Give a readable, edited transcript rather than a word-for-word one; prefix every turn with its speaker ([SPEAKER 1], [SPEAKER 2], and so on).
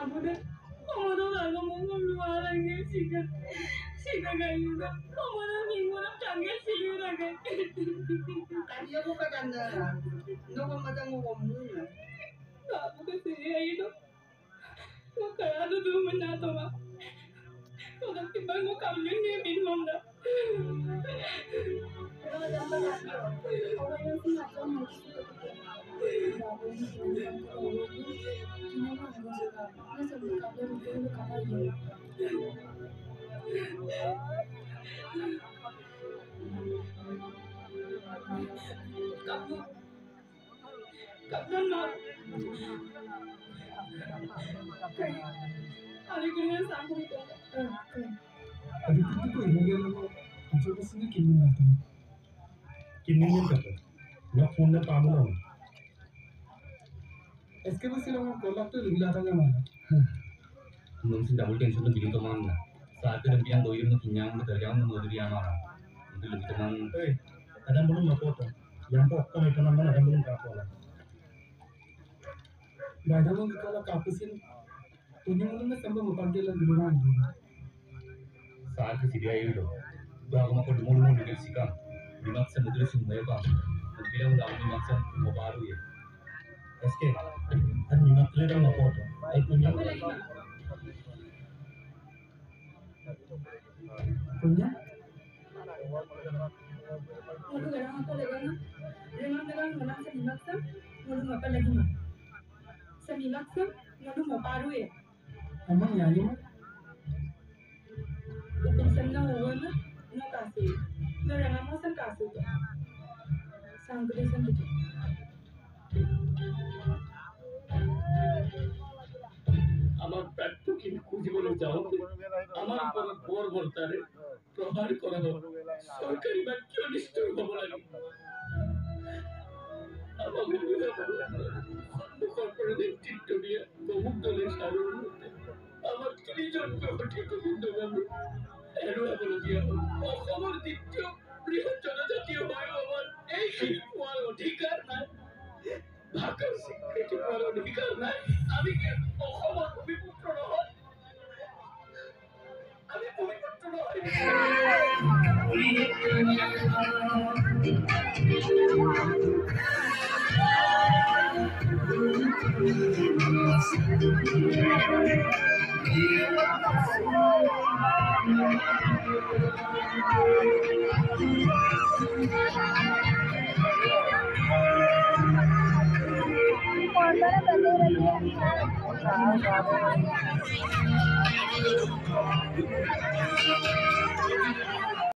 [SPEAKER 1] Amuda, Amado Lagamo Luaranga, Sigagayuga, Amada Nimura Tanga Siguraga.
[SPEAKER 2] Kaya mo ka ganda. No mamadang mo muna.
[SPEAKER 1] Ako kasi ito. Makarado duman na ito ba? Walang tibang mo kami niya minmam na. Kapten na. Hari kini sanggup itu.
[SPEAKER 3] अभी तक तो हो गया लोगों अच्छा किसी ने किन्हीं आता है किन्हीं नहीं करता ना फोन ना पागल हो इसके बाद सिर्फ हम कॉल तो रिवील आता है हमारा
[SPEAKER 4] mungkin double tension tuh bikin teman lah saat itu impian doyum tuh kenyang udah terjang tuh mau jadi amarah itu lebih teman
[SPEAKER 3] ada belum apa tuh yang pokok itu namanya ada belum apa lah baca lo kalau kapusin punya mana sampai mau panggil lagi orang
[SPEAKER 4] saat ke sini aja itu gua aku mau dulu dikit sih kan dimaksa betul sih mau apa mungkin udah aku dimaksa mau baru ya
[SPEAKER 3] SK kan dimaksa itu mau apa tuh punya punya
[SPEAKER 1] Waduh, garang apa lagi na? Dengan menang semimaksa, waduh apa lagi mah? Semimaksa, waduh mau paru ya?
[SPEAKER 3] emang ya ini mah
[SPEAKER 1] Utusan na huwa na, no kasi. Garang mo sa kaso to. Sanggulisan dito.
[SPEAKER 5] আমার প্রার্থীকে খুঁজে বলে যাও আমার উপর বোর বলতারে প্রহার করা হোক সরকারি বাক্য নিষ্ঠুর হব লাগে কর্পোরেটের টিট্টনিয়া বহু দলের সারণ আমার ৩০ জন ঠিক বিন্দুগামী এরোয়া বলে দিয়া অসমৰ দ্বিতীয় বৃহৎ জনজাতীয় হয়েও আমার এই হওয়ার অধিকার নাই ভাষার স্বীকৃতি পাওয়ার অধিকার নাই আমি কি অসমৰ ভূমিপুত্ৰ নহয় আমি ভূমিপুত্ৰ নহয়